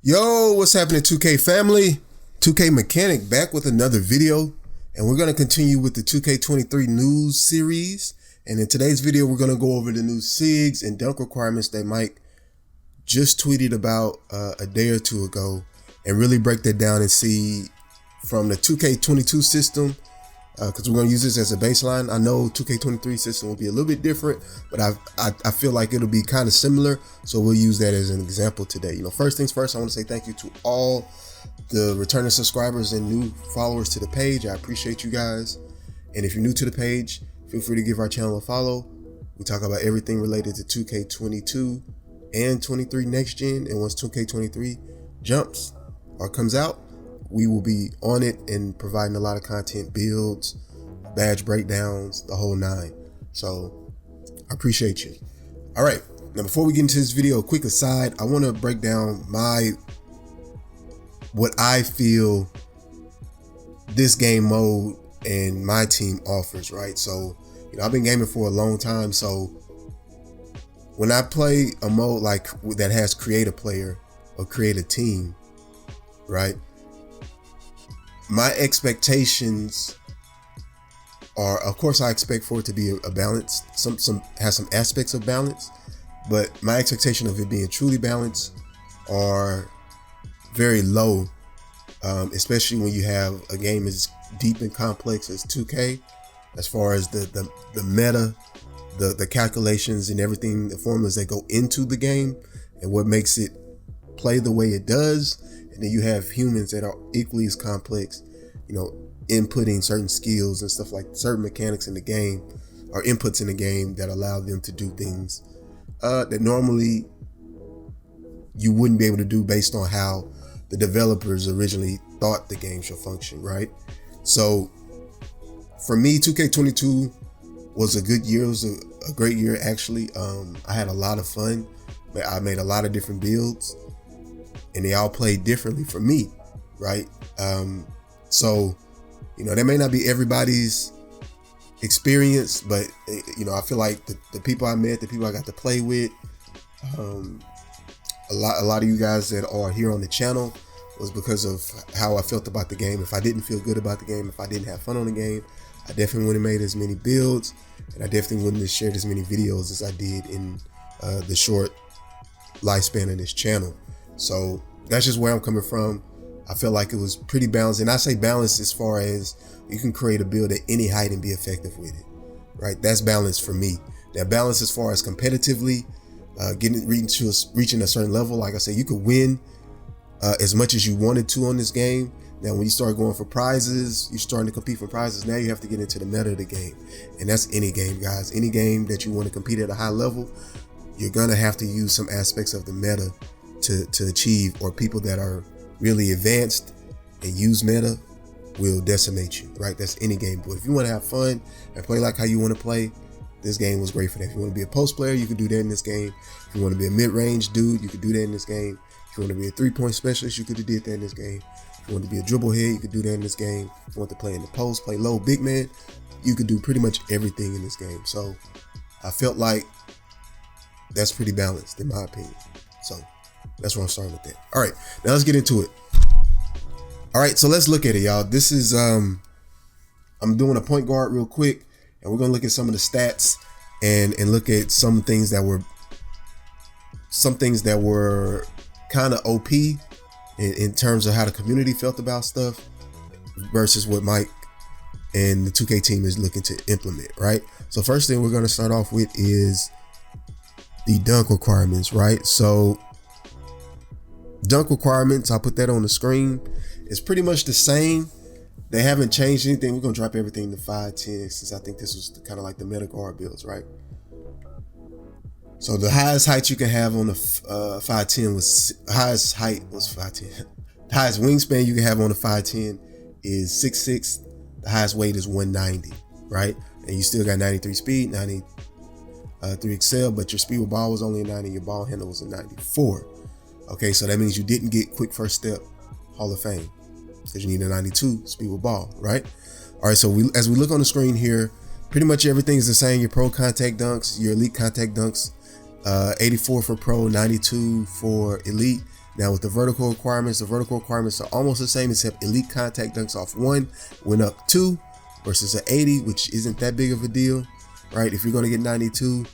Yo, what's happening 2K family? 2K Mechanic back with another video, and we're going to continue with the 2K23 news series. And in today's video, we're going to go over the new SIGs and dunk requirements that Mike just tweeted about a day or two ago, and really break that down and see from the 2K22 system, because we're going to use this as a baseline. I know 2K23 system will be a little bit different, but I feel like it'll be kind of similar, so we'll use that as an example today. First things first, I want to say thank you to all the returning subscribers and new followers to the page. I appreciate you guys. And if you're new to the page, feel free to give our channel a follow. We talk about everything related to 2K22 and 23 next gen, and once 2K23 jumps or comes out, we will be on it and providing a lot of content, builds, badge breakdowns, the whole nine. So I appreciate you. All right, now before we get into this video, a quick aside, I want to break down what I feel this game mode and my team offers, right? So, I've been gaming for a long time, so when I play a mode like that has create a player or create a team, right? My expectations are, of course, I expect for it to be a balance. Has some aspects of balance, but my expectation of it being truly balanced are very low, especially when you have a game as deep and complex as 2K, as far as the meta, the calculations and everything, the formulas that go into the game and what makes it play the way it does. And then you have humans that are equally as complex, inputting certain skills and stuff, like certain mechanics in the game or inputs in the game that allow them to do things that normally you wouldn't be able to do based on how the developers originally thought the game should function, right? So for me, 2K22 was a good year. It was a great year, actually. I had a lot of fun. I made a lot of different builds, and they all played differently for me, right? So, that may not be everybody's experience, but I feel like the people I met, the people I got to play with, a lot of you guys that are here on the channel was because of how I felt about the game. If I didn't feel good about the game, if I didn't have fun on the game, I definitely wouldn't have made as many builds, and I definitely wouldn't have shared as many videos as I did in the short lifespan of this channel. So that's just where I'm coming from. I felt like it was pretty balanced, and I say balanced as far as you can create a build at any height and be effective with it, right? That's balanced for me. That balance as far as competitively, reaching a certain level. Like I said, you could win as much as you wanted to on this game. Now, when you start going for prizes, you're starting to compete for prizes. Now you have to get into the meta of the game, and that's any game, guys. Any game that you want to compete at a high level, you're gonna have to use some aspects of the meta to achieve, or people that are really advanced and use meta will decimate you, right? That's any game. But if you want to have fun and play like how you want to play, this game was great for that. If you want to be a post player, you can do that in this game. If you want to be a mid-range dude, you could do that in this game. If you want to be a three-point specialist, you could have did that in this game. If you want to be a dribble head, you could do that in this game. If you want to play in the post, play low, big man, you could do pretty much everything in this game. So I felt like that's pretty balanced in my opinion. So that's where I'm starting with that. All right, now let's get into it. All right, so let's look at it, y'all. This is, I'm doing a point guard real quick, and we're gonna look at some of the stats and look at some things that were kind of OP in terms of how the community felt about stuff versus what Mike and the 2K team is looking to implement, right? So first thing we're gonna start off with is the dunk requirements, right? So dunk requirements, I'll put that on the screen. It's pretty much the same. They haven't changed anything. We're gonna drop everything to 5'10", since I think this was kind of like the meta guard builds, right? So the highest height you can have on the 5'10" was, highest height was 5'10". The highest wingspan you can have on the 5'10" is 6'6". The highest weight is 190, right? And you still got 93 speed, 93 excel, but your speed with ball was only a 90, your ball handle was a 94. Okay, so that means you didn't get quick first step Hall of Fame, because you need a 92 speed with ball, right? All right, so as we look on the screen here, pretty much everything is the same. Your pro contact dunks, your elite contact dunks, 84 for pro, 92 for elite. Now with the vertical requirements are almost the same, except elite contact dunks off 1 went up 2 versus an 80, which isn't that big of a deal, right? If you're gonna get 92,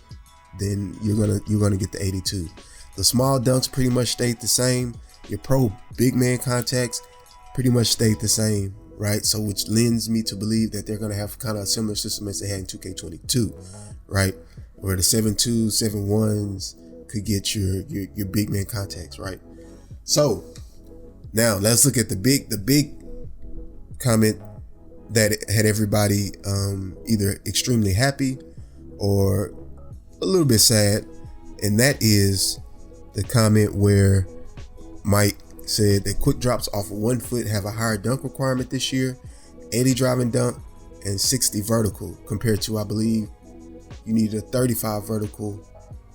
then you're gonna get the 82. The small dunks pretty much stayed the same. Your pro big man contacts pretty much stayed the same, right? So which lends me to believe that they're gonna have kind of a similar system as they had in 2K22, right? Where the 7-2, 7-1s could get your big man contacts, right? So now let's look at the big comment that had everybody either extremely happy or a little bit sad, and that is the comment where Mike said that quick drops off of 1 foot have a higher dunk requirement this year, 80 driving dunk and 60 vertical, compared to, I believe, you need a 35 vertical,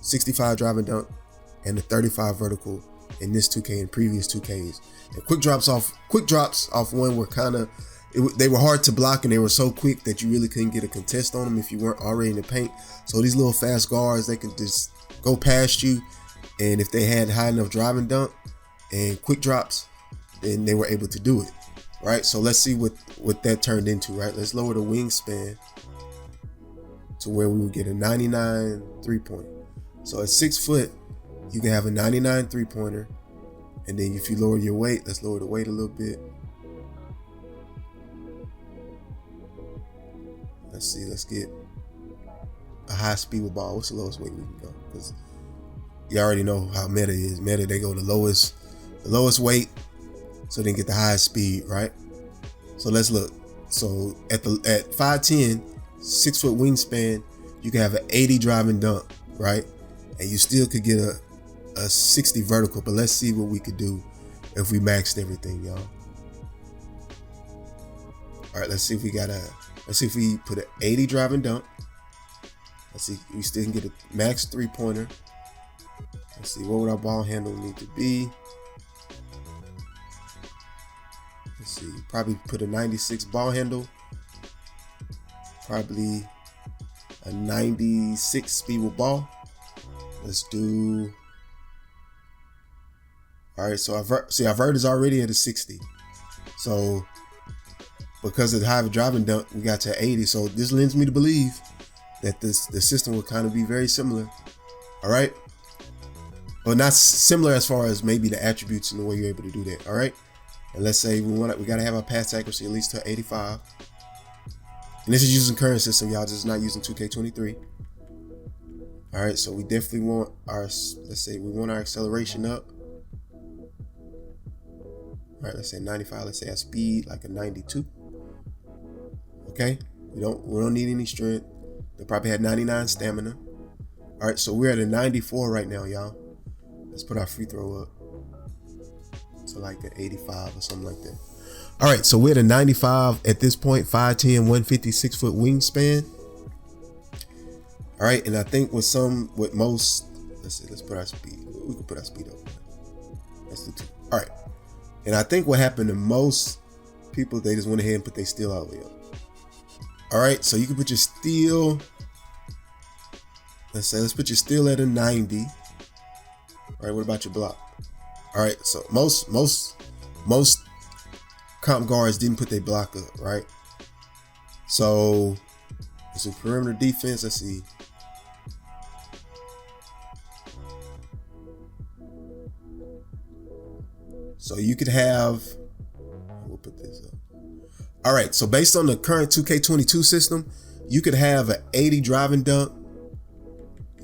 65 driving dunk, and a 35 vertical in this 2K and previous 2Ks. And quick drops off 1 were they were hard to block, and they were so quick that you really couldn't get a contest on them if you weren't already in the paint. So these little fast guards, they could just go past you, and if they had high enough driving dunk and quick drops, then they were able to do it, right? So let's see what that turned into, right? Let's lower the wingspan to where we would get a 99 3-pointer. So at 6 foot, you can have a 99 3-pointer, and then if you lower your weight, let's lower the weight a little bit. Let's see, let's get a high speed with ball. What's the lowest weight we can go? Because you already know how meta is. Meta, they go the lowest weight, so they can get the highest speed, right? So let's look. So at 5'10", 6 foot wingspan, you can have an 80 driving dunk, right? And you still could get a 60 vertical. But let's see what we could do if we maxed everything, y'all. All right, let's see if we put an 80 driving dunk. Let's see, we still can get a max 3-pointer. Let's see, what would our ball handle need to be? Let's see, probably put a 96 ball handle. Probably a 96 speed with ball. Let's do. All right, so our vert is already at a 60. So because of the high driving dunk, we got to 80. So this lends me to believe that the system will kind of be very similar. All right, but not similar as far as maybe the attributes and the way you're able to do that. All right, and let's say we got to have our pass accuracy at least to 85. And this is using current system, y'all. This is not using 2K23. All right, so we definitely want our our acceleration up. All right, let's say 95. Let's say our speed like a 92. Okay, we don't need any strength. They probably had 99 stamina. All right, so we're at a 94 right now, y'all. Let's put our free throw up to like an 85 or something like that. All right, so we're at a 95 at this point, 5'10", 150, 6 foot wingspan. All right, and I think let's put our speed. We can put our speed up. Let's do 2. All right, and I think what happened to most people, they just went ahead and put their steal all the way up. All right, so you can put your steal. Let's put your steal at a 90. All right, what about your block? All right, so most comp guards didn't put their block up, right? So it's a perimeter defense. Let's see. So you could have, we'll put this up. All right, so based on the current 2K22 system, you could have an 80 driving dunk.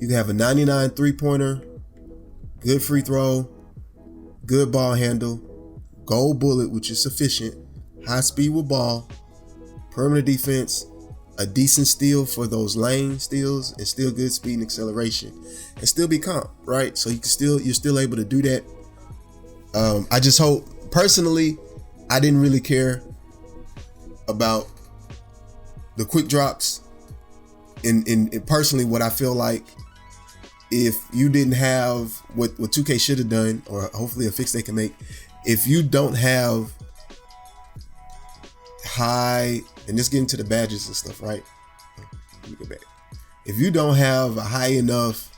You could have a 99 3-pointer, good free throw, good ball handle, gold bullet, which is sufficient, high speed with ball, perimeter defense, a decent steal for those lane steals, and still good speed and acceleration, and still be comp, right? So you're still able to do that. I just hope, personally, I didn't really care about the quick drops. In personally, what I feel like, if you didn't have what 2K should have done, or hopefully a fix they can make, if you don't have high, and just get into the badges and stuff, right? Let me go back. If you don't have a high enough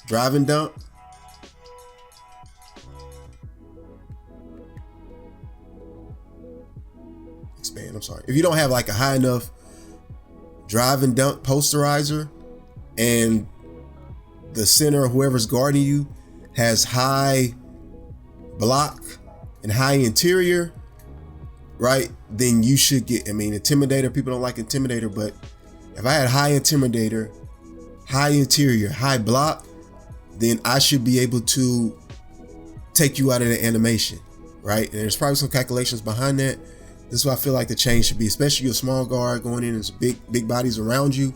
driving dunk, wingspan. I'm sorry. If you don't have like a high enough drive and dunk posterizer, and the center, whoever's guarding you, has high block and high interior, right? Then you should get, I mean, intimidator, people don't like intimidator, but if I had high intimidator, high interior, high block, then I should be able to take you out of the animation, right? And there's probably some calculations behind that. This is what I feel like the change should be, especially your small guard going in, there's big bodies around you,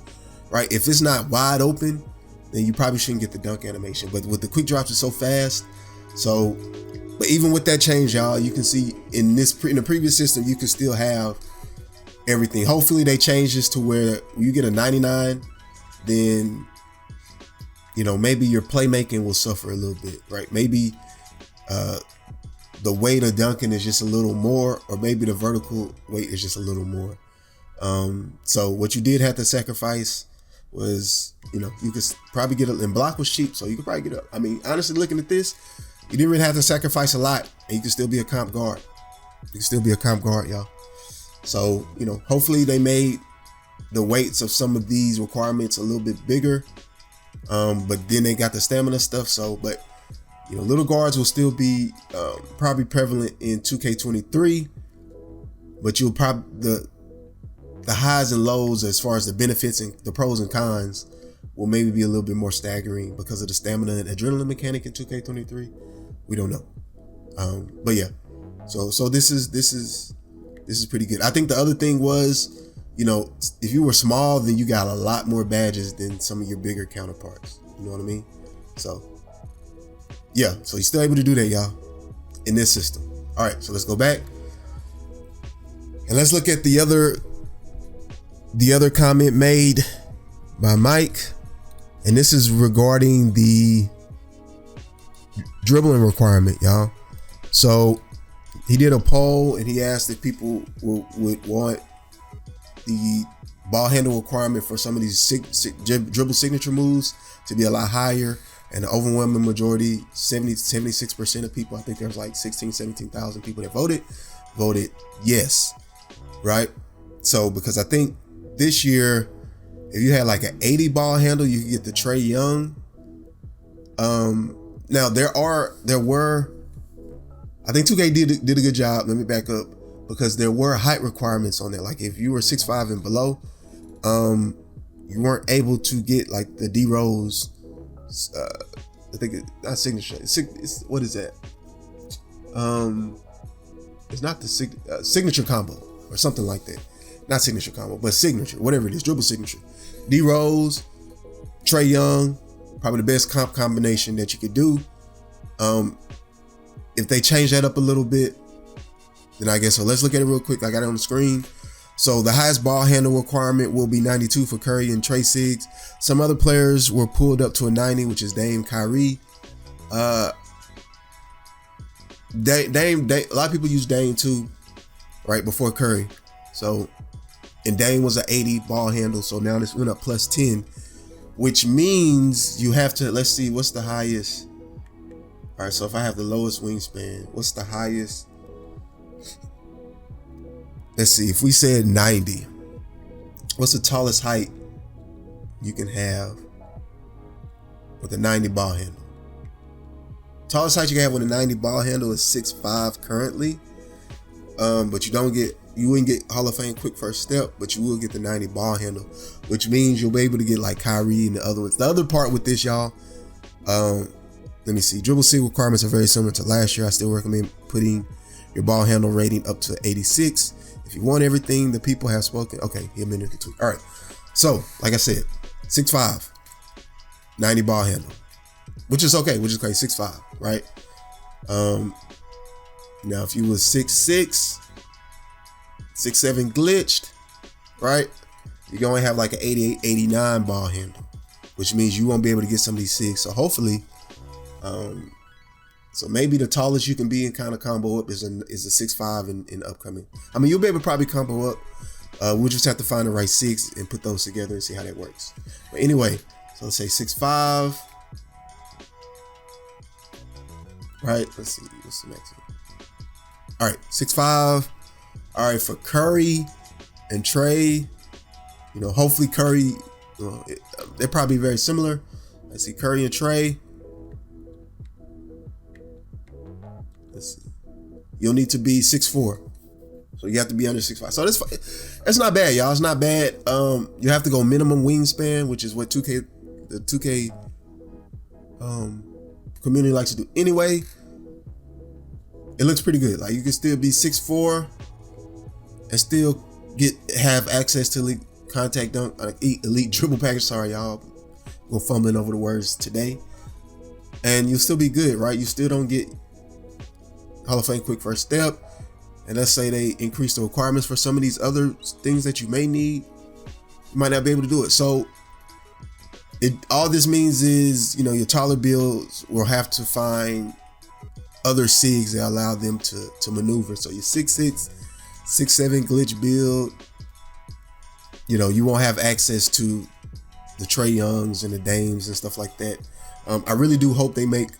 right? If it's not wide open, then you probably shouldn't get the dunk animation. But with the quick drops, it's so fast. So, but even with that change, y'all, you can see in the previous system, you can still have everything. Hopefully they change this to where you get a 99, then, you know, maybe your playmaking will suffer a little bit, right? Maybe the weight of dunking is just a little more, or maybe the vertical weight is just a little more. So what you did have to sacrifice was, you know, you could probably get and block was cheap, so you could probably get up. I mean, honestly, looking at this, you didn't really have to sacrifice a lot, and you can still be a comp guard. You can still be a comp guard, y'all. So, you know, hopefully they made the weights of some of these requirements a little bit bigger, but then they got the stamina stuff. So, but you know, little guards will still be probably prevalent in 2K23, but you'll probably the highs and lows as far as the benefits and the pros and cons will maybe be a little bit more staggering because of the stamina and adrenaline mechanic in 2K23. We don't know, but yeah. So this is pretty good. I think the other thing was, you know, if you were small, then you got a lot more badges than some of your bigger counterparts. You know what I mean? So yeah, so you're still able to do that, y'all, in this system. All right, so let's go back and let's look at the other comment made by Mike, and this is regarding the dribbling requirement, y'all. So he did a poll and he asked if people would want the ball handle requirement for some of these dribble signature moves to be a lot higher, and the overwhelming majority, 76% of people, I think there's like 17,000 people that voted yes, right? So because I think this year, if you had like an 80 ball handle, you could get the Trae Young. Now there were, I think 2K did a good job. Let me back up, because there were height requirements on there. Like if you were 6'5" and below, you weren't able to get like the D Rose. I think it's not signature. What is that? It's not the signature combo or something like that. Not signature combo, but signature, whatever it is, dribble signature. D Rose, Trae Young, probably the best comp combination that you could do. If they change that up a little bit, then I guess so. Let's look at it real quick. I got it on the screen. So the highest ball handle requirement will be 92 for Curry and Trey Sigs. Some other players were pulled up to a 90, which is Dame, Kyrie. Dame, a lot of people use Dame too, right before Curry. So, and Dame was an 80 ball handle. So now this went up plus 10, which means you have to, let's see, what's the highest? All right, so if I have the lowest wingspan, what's the highest? Let's see, if we said 90, what's the tallest height you can have with a 90 ball handle? Tallest height you can have with a 90 ball handle is 6'5" currently. But you wouldn't get Hall of Fame quick first step, but you will get the 90 ball handle, which means you'll be able to get like Kyrie and the other ones. The other part with this, y'all, let me see. Dribble Sig requirements are very similar to last year. I still recommend putting your ball handle rating up to 86. If you want everything the people have spoken, okay, here a minute to tweak. All right, so like I said, 6'5", 90 ball handle, which is okay, which is great, 6'5", right? Now if you was 6'6", 6'7" glitched, right? You're gonna have like an 88, 89 ball handle, which means you won't be able to get some of these sigs. So hopefully, so maybe the tallest you can be in kind of combo up is a 6'5" in upcoming. I mean, you'll be able to probably combo up. We'll just have to find the right sigs and put those together and see how that works. But anyway, so let's say 6'5". Right, let's see, what's the next one? All right, 6'5". All All right, for Curry and Trey, you know, hopefully Curry, they're probably very similar. Let's see, Curry and Trey. Let's see. You'll need to be 6'4". So you have to be under 6'5". So that's not bad, y'all. It's not bad. You have to go minimum wingspan, which is what the 2K community likes to do anyway. It looks pretty good. Like, you can still be 6'4" and still have access to elite contact dunk, elite dribble package. Sorry, y'all. We're fumbling over the words today. And you'll still be good, right? You still don't get Hall of Fame quick first step. And let's say they increase the requirements for some of these other things that you may need, you might not be able to do it. So all this means is, you know, your taller builds will have to find other SIGs that allow them to maneuver. So your 6'6", 6'7" glitch build, you know, you won't have access to the Trae Youngs and the Dames and stuff like that. I really do hope they make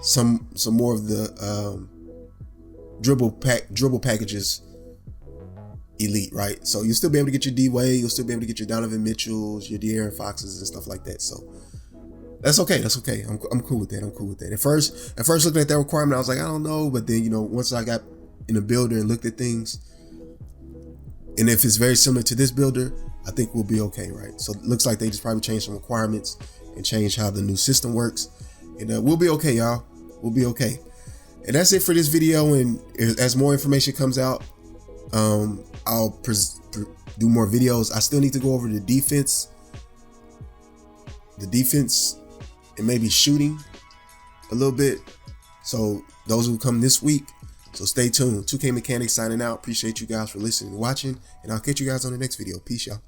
some more of the dribble packages elite, right? So you'll still be able to get your D-Wade, you'll still be able to get your Donovan Mitchells, your De'Aaron Foxes and stuff like that. So that's okay. That's okay. I'm cool with that. I'm cool with that. At first looking at that requirement, I was like, I don't know. But then, you know, once I got in the builder and looked at things, and if it's very similar to this builder, I think we'll be okay, right? So it looks like they just probably changed some requirements and changed how the new system works. And we'll be okay, y'all. We'll be okay. And that's it for this video. And as more information comes out, I'll do more videos. I still need to go over the defense and maybe shooting a little bit. So those will come this week. So stay tuned. 2K Mechanics signing out. Appreciate you guys for listening and watching. And I'll catch you guys on the next video. Peace, y'all.